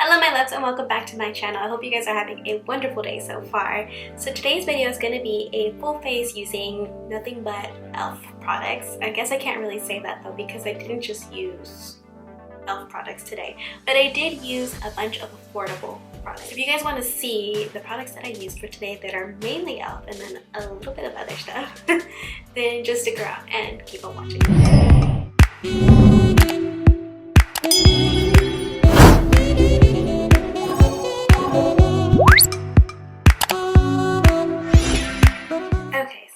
Hello my loves and welcome back to my channel. I hope you guys are having a wonderful day so far. So today's video is going to be a full face using nothing but e.l.f. products. I guess I can't really say that though because I didn't just use e.l.f. products today, but I did use a bunch of affordable products. If you guys want to see the products that I used for today that are mainly e.l.f. and then a little bit of other stuff, then just stick around and keep on watching.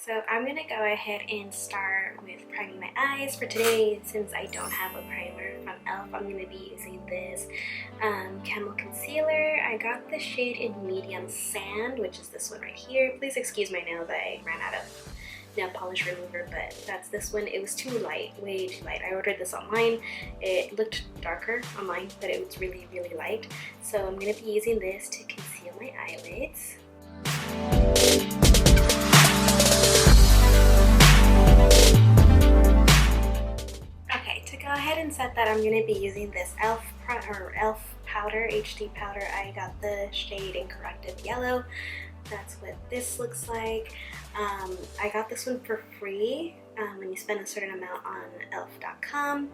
So I'm gonna go ahead and start with priming my eyes for today. Since I don't have a primer from e.l.f., I'm gonna be using this Camel Concealer. I got the shade in Medium Sand, which is this one right here. Please excuse my nails, I ran out of nail polish remover, but that's this one. It was too light, way too light. I ordered this online. It looked darker online, but it was really, really light. So I'm gonna be using this to conceal my eyelids. Go ahead and set that. I'm going to be using this e.l.f. powder, HD powder. I got the shade in Corrective Yellow. That's what this looks like. I got this one for free. When you spend a certain amount on elf.com,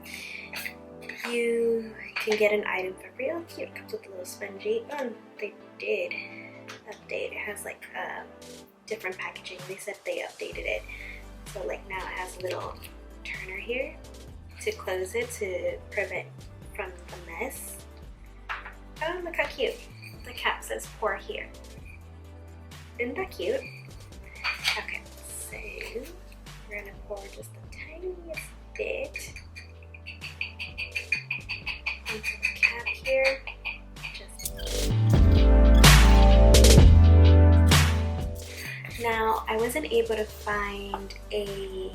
you can get an item for free. Oh, cute. It comes with a little spongy. Oh, they did update. It has like different packaging. They said they updated it. So like now it has a little turner here to close it to prevent from the mess. Oh, look how cute. The cap says pour here. Isn't that cute? Okay, so we're gonna pour just the tiniest bit into the cap here. Now, I wasn't able to find a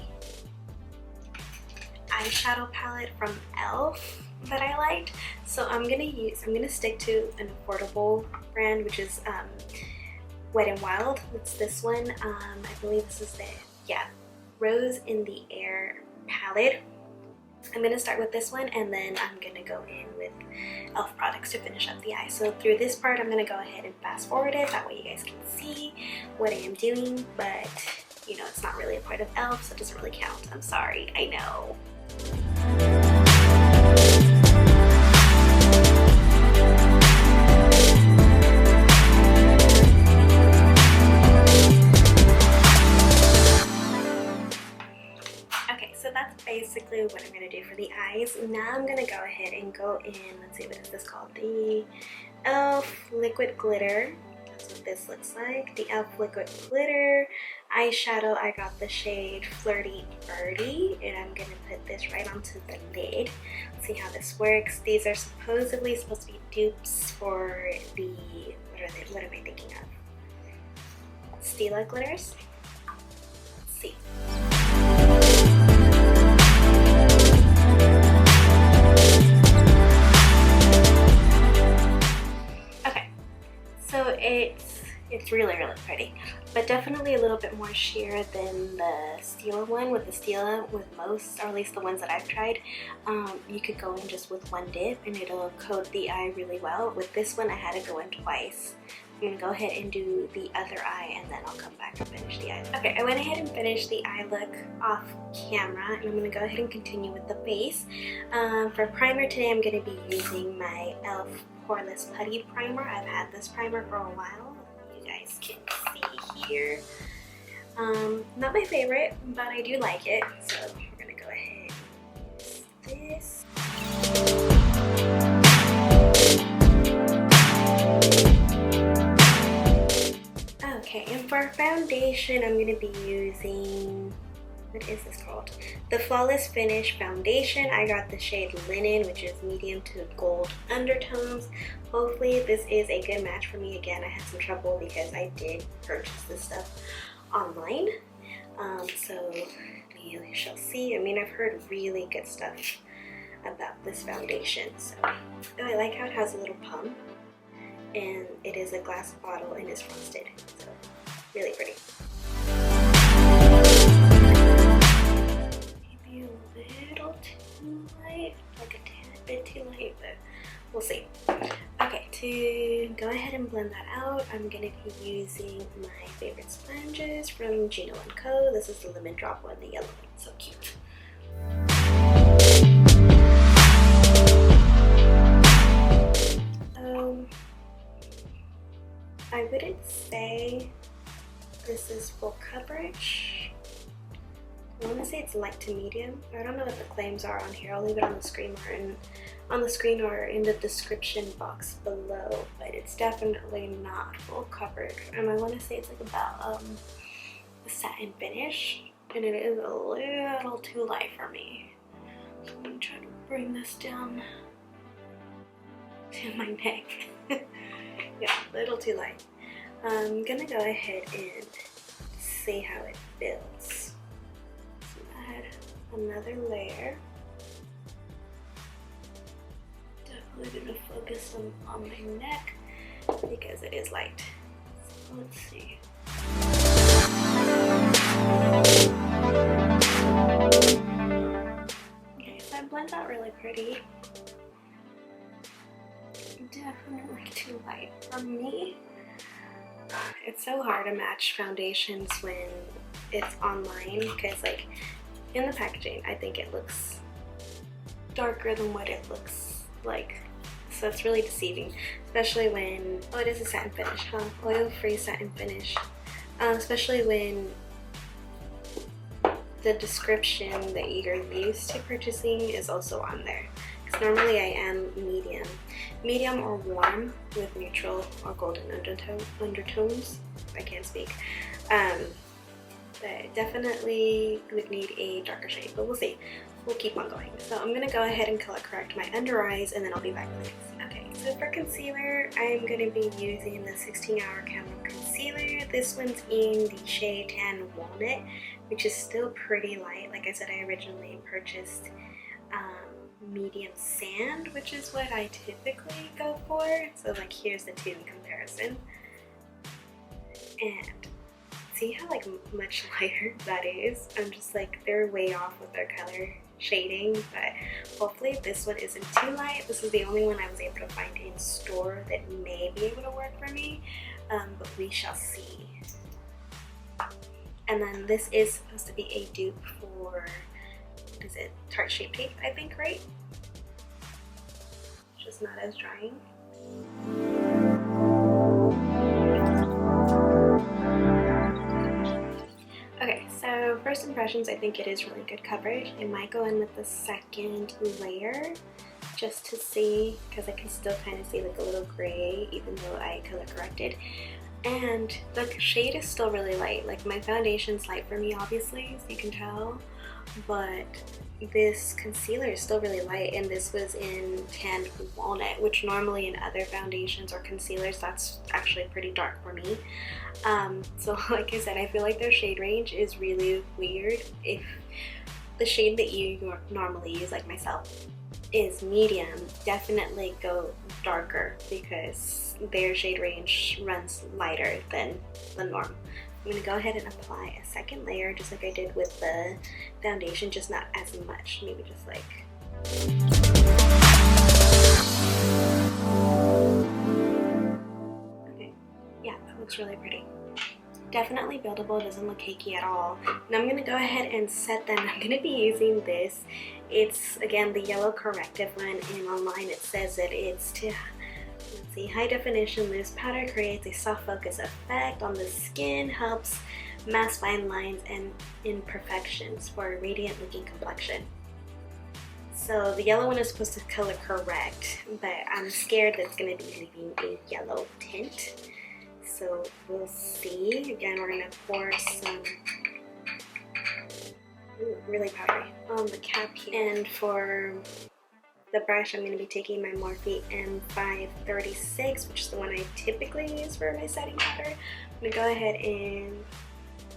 eyeshadow palette from e.l.f. that I liked, so I'm gonna stick to an affordable brand, which is Wet n Wild. It's this one. I believe this is the Rose in the Air palette. I'm gonna start with this one, and then I'm gonna go in with e.l.f. products to finish up the eye. So through this part, I'm gonna go ahead and fast forward it. That way you guys can see what I am doing, but you know, it's not really a part of e.l.f., so it doesn't really count. I'm sorry, I know. Okay, so that's basically what I'm going to do for the eyes. Now I'm going to go ahead and go in, let's see, what is this called? The e.l.f. Liquid Glitter. That's what this looks like. The e.l.f. Liquid Glitter eyeshadow. I got the shade Flirty Birdie, and I'm gonna put this right onto the lid. Let's see how this works. These are supposedly supposed to be dupes for the, what am I thinking of? Stila glitters? Let's see. Okay, so it's really, really pretty, but definitely a little bit more sheer than the Stila one. With the Stila, with most, or at least the ones that I've tried, you could go in just with one dip and it'll coat the eye really well. With this one, I had to go in twice. I'm gonna go ahead and do the other eye, and then I'll come back and finish the eye. Okay, I went ahead and finished the eye look off camera, and I'm gonna go ahead and continue with the face. For primer today, I'm gonna be using my e.l.f. Poreless Putty Primer. I've had this primer for a while. You guys can see here. Not my favorite, but I do like it. So we're gonna go ahead and use this. Okay, and for foundation, I'm gonna be using, what is this called? The Flawless Finish Foundation. I got the shade Linen, which is medium to gold undertones. Hopefully this is a good match for me. Again, I had some trouble because I did purchase this stuff online. So you shall see. I mean, I've heard really good stuff about this foundation. So, oh, I like how it has a little pump, and it is a glass bottle and is frosted. So, really pretty. Maybe a little too light, like a tad bit too light, but we'll see. Okay, to go ahead and blend that out, I'm going to be using my favorite sponges from Gino & Co. This is the lemon drop one, the yellow one. So cute. I wouldn't say this is full coverage. I want to say it's light to medium. I don't know what the claims are on here. I'll leave it on the screen or in the description box below. But it's definitely not full coverage. And I want to say it's like about a satin finish, and it is a little too light for me. So I'm gonna try to bring this down to my neck. Yeah, a little too light. I'm gonna go ahead and see how it feels. So add another layer. Definitely gonna focus on my neck because it is light. So let's see. Okay, so it blends out really pretty. Definitely too light for me. It's so hard to match foundations when it's online because, like, in the packaging I think it looks darker than what it looks like, so it's really deceiving, especially when, oh, it is a satin finish, huh? Oil-free satin finish, especially when the description that you're used to purchasing is also on there. Normally I am medium or warm with neutral or golden undertones. I can't speak. But definitely would need a darker shade, but we'll see. We'll keep on going. So I'm gonna go ahead and color correct my under eyes, and then I'll be back with this. Okay, so for concealer, I'm gonna be using the 16-Hour Camo Concealer. This one's in the shade Tan Walnut, which is still pretty light. Like I said, I originally purchased medium sand, which is what I typically go for. So like, here's the two in comparison, and see how like much lighter that is. I'm just like, they're way off with their color shading, but hopefully this one isn't too light. This is the only one I was able to find in store that may be able to work for me, but we shall see. And then this is supposed to be a dupe for, what is it, Tarte Shape Tape, I think, right? Just not as drying. Okay, so first impressions, I think it is really good coverage. I might go in with the second layer just to see, because I can still kind of see like a little gray even though I color corrected. And the shade is still really light. Like, my foundation's light for me, obviously, as you can tell, but this concealer is still really light, and this was in Tan Walnut, which normally in other foundations or concealers, that's actually pretty dark for me. So like I said, I feel like their shade range is really weird. If the shade that you normally use, like myself, is medium, definitely go darker because their shade range runs lighter than the norm. I'm going to go ahead and apply a second layer just like I did with the foundation, just not as much, maybe just like. Okay, yeah, that looks really pretty. Definitely buildable, it doesn't look cakey at all. Now I'm going to go ahead and set them. I'm going to be using this. It's, again, the yellow corrective one, and online it says that it's to, let's see, high definition loose powder creates a soft focus effect on the skin, helps mask fine lines and imperfections for a radiant looking complexion. So the yellow one is supposed to color correct, but I'm scared that it's going to be leaving a yellow tint. So we'll see. Again, we're going to pour some really powdery on the cap here. And for the brush, I'm going to be taking my Morphe M536, which is the one I typically use for my setting powder. I'm going to go ahead and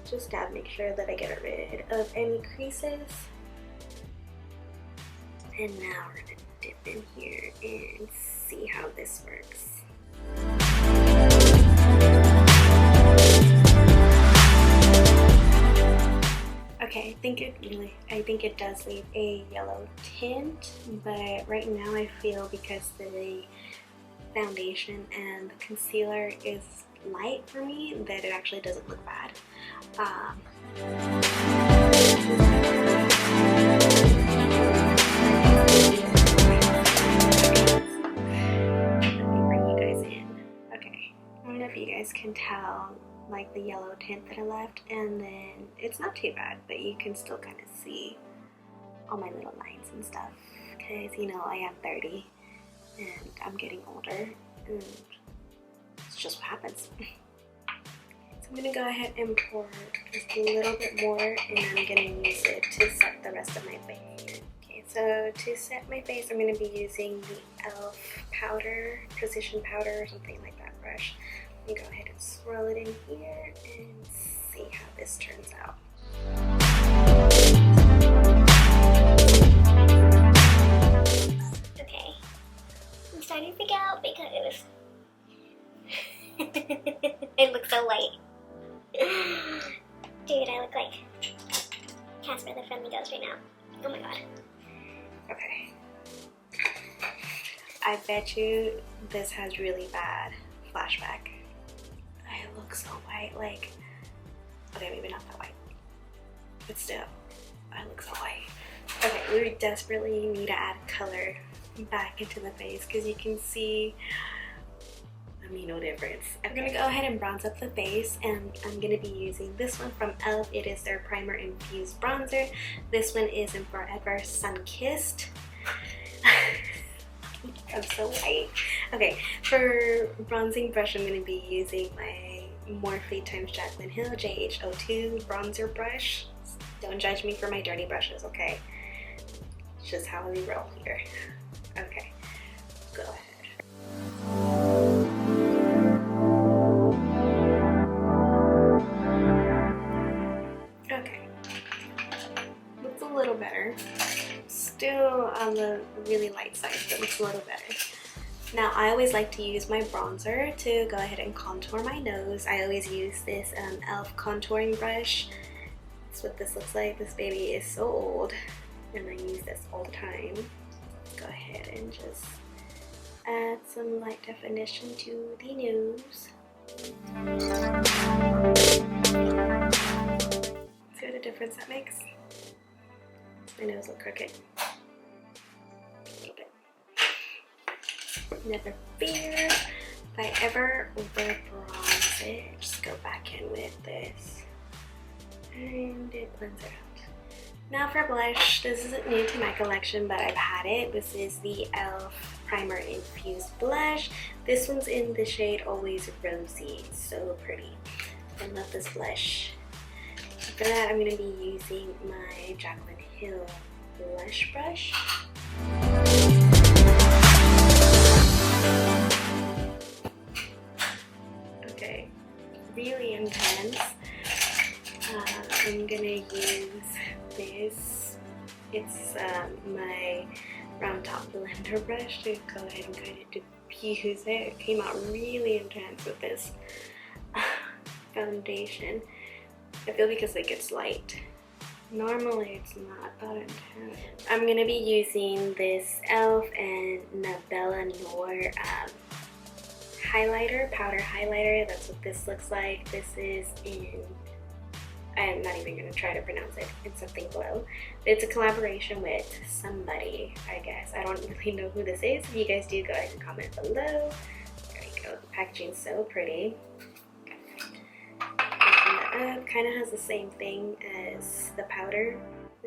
just make sure that I get rid of any creases. And now we're going to dip in here and see how this works. Okay, I think it does leave a yellow tint, but right now I feel because the foundation and the concealer is light for me, that it actually doesn't look bad. Let me bring you guys in. Okay, I don't know if you guys can tell like the yellow tint that I left, and then it's not too bad, but you can still kind of see all my little lines and stuff, because you know I am 30 and I'm getting older and it's just what happens. So I'm gonna go ahead and pour just a little bit more, and I'm gonna use it to set the rest of my face. Okay, so to set my face, I'm gonna be using the e.l.f. powder, precision powder, or something like that brush. Let me go ahead and swirl it in here and see how this turns out. Okay, I'm starting to freak out because it looks so light. Dude, I look like Casper the Friendly Ghost right now. Oh my god. Okay. I bet you this has really bad flashback. I look so white, like, okay, maybe not that white, but still, I look so white. Okay, we desperately need to add color back into the face because you can see, I mean, no difference. I'm gonna go ahead and bronze up the face, and I'm gonna be using this one from e.l.f. It is their primer infused bronzer. This one is in Forever Sun Kissed. I'm so white. Okay, for bronzing brush, I'm gonna be using my Morphe x Jaclyn Hill JH02 bronzer brush. Don't judge me for my dirty brushes, okay? It's just how we roll here. Okay, go ahead. Okay, looks a little better. Still on the really light side, but looks a little better. Now, I always like to use my bronzer to go ahead and contour my nose. I always use this e.l.f. contouring brush. That's what this looks like. This baby is so old, and I use this all the time. Let's go ahead and just add some light definition to the nose. See what a difference that makes? My nose look crooked. A little bit. Never fear. If I ever over bronze it, just go back in with this. And it blends it out. Now for blush, this isn't new to my collection, but I've had it. This is the e.l.f. Primer Infused Blush. This one's in the shade Always Rosy. So pretty. I love this blush. For that, I'm going to be using my Jaclyn Hill blush brush. Okay, really intense. I'm gonna use this. It's my round top blender brush to go ahead and kind of diffuse it. It came out really intense with this foundation. I feel because like it's light. Normally it's not that intense. I'm going to be using this e.l.f. and Nabella Noir highlighter, powder highlighter. That's what this looks like. This is in, I'm not even going to try to pronounce it. It's something glow. It's a collaboration with somebody, I guess. I don't really know who this is. If you guys do, go ahead and comment below. There we go. The packaging's so pretty. Kind of has the same thing as the powder.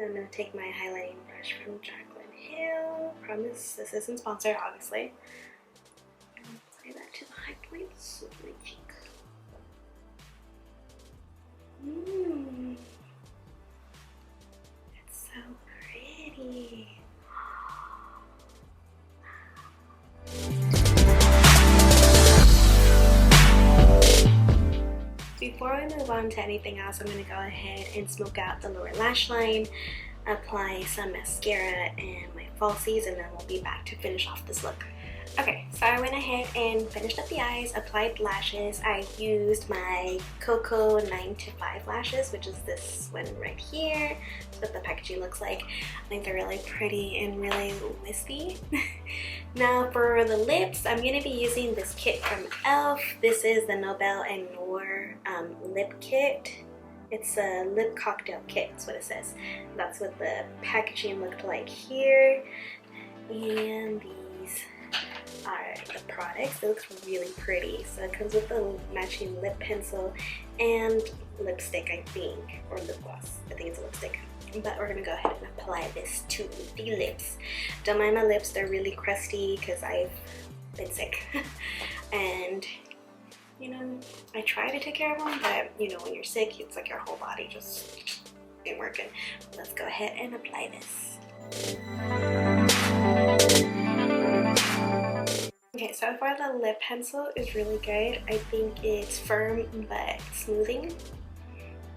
I'm going to take my highlighting brush from Jaclyn Hill. Promise this isn't sponsored, obviously. And apply that to the high points of my cheek. It's so pretty. Before I move on to anything else, I'm going to go ahead and smoke out the lower lash line, apply some mascara and my falsies, and then we'll be back to finish off this look. Okay, so I went ahead and finished up the eyes, applied lashes. I used my Cocoa 9 to 5 lashes, which is this one right here. That's what the packaging looks like. I think they're really pretty and really wispy. Now for the lips, I'm going to be using this kit from e.l.f. This is the Nobel and Noor lip kit. It's a lip cocktail kit, that's what it says. That's what the packaging looked like here. And these are the products. It looks really pretty. So it comes with the matching lip pencil and lipstick, I think, or lip gloss. I think it's a lipstick. But we're gonna go ahead and apply this to the lips. Don't mind my lips, they're really crusty because I've been sick. And you know, I try to take care of them, but you know, when you're sick, it's like your whole body just ain't working. Let's go ahead and apply this. Okay, so far the lip pencil is really good. I think it's firm but smoothing.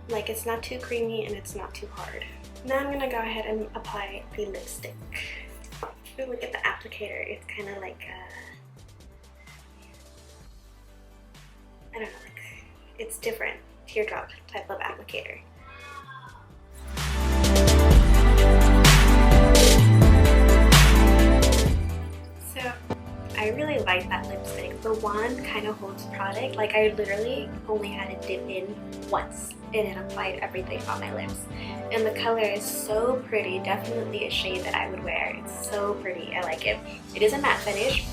Like, it's not too creamy and it's not too hard. Now I'm gonna go ahead and apply the lipstick. Ooh, look at the applicator. It's kind of like I don't know, like, it's different, teardrop type of applicator. So I really like that lipstick. The wand kind of holds product. Like, I literally only had to dip in once and it applied everything on my lips. And the color is so pretty. Definitely a shade that I would wear. It's so pretty. I like it. It is a matte finish.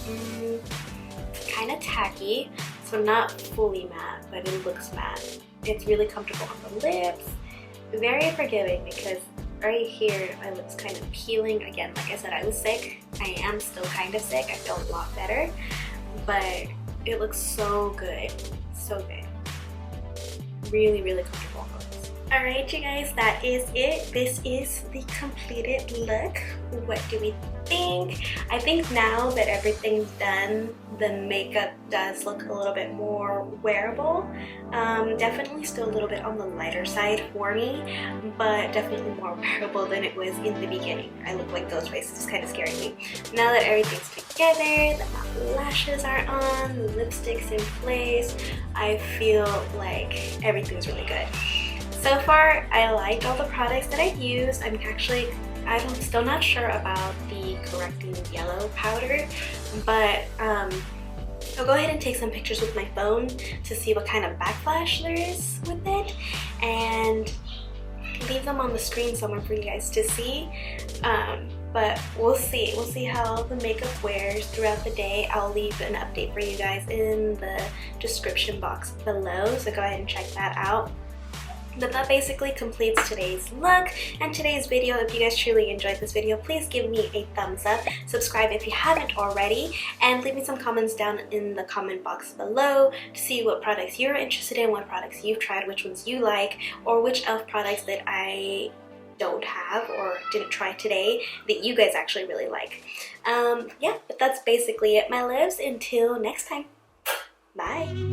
Kind of tacky. So not fully matte, but it looks matte. It's really comfortable on the lips. Very forgiving because right here my lips kind of peeling. Again, like I said, I was sick. I am still kind of sick. I feel a lot better. But it looks so good. So good. Really, really comfortable on the lips. Alright, you guys, that is it. This is the completed look. What do we think? I think now that everything's done, the makeup does look a little bit more wearable. Definitely still a little bit on the lighter side for me, but definitely more wearable than it was in the beginning. I look like those faces, it's kind of scaring me. Now that everything's together, the matte lashes are on, the lipstick's in place, I feel like everything's really good. So far, I liked all the products that I've used. I'm still not sure about the correcting yellow powder, but I'll go ahead and take some pictures with my phone to see what kind of backlash there is with it and leave them on the screen somewhere for you guys to see. But we'll see. We'll see how the makeup wears throughout the day. I'll leave an update for you guys in the description box below, so go ahead and check that out. But that basically completes today's look and today's video. If you guys truly enjoyed this video, please give me a thumbs up, subscribe if you haven't already, and leave me some comments down in the comment box below to see what products you're interested in, what products you've tried, which ones you like, or which e.l.f. products that I don't have or didn't try today that you guys actually really like. Yeah, but that's basically it, my loves. Until next time, bye.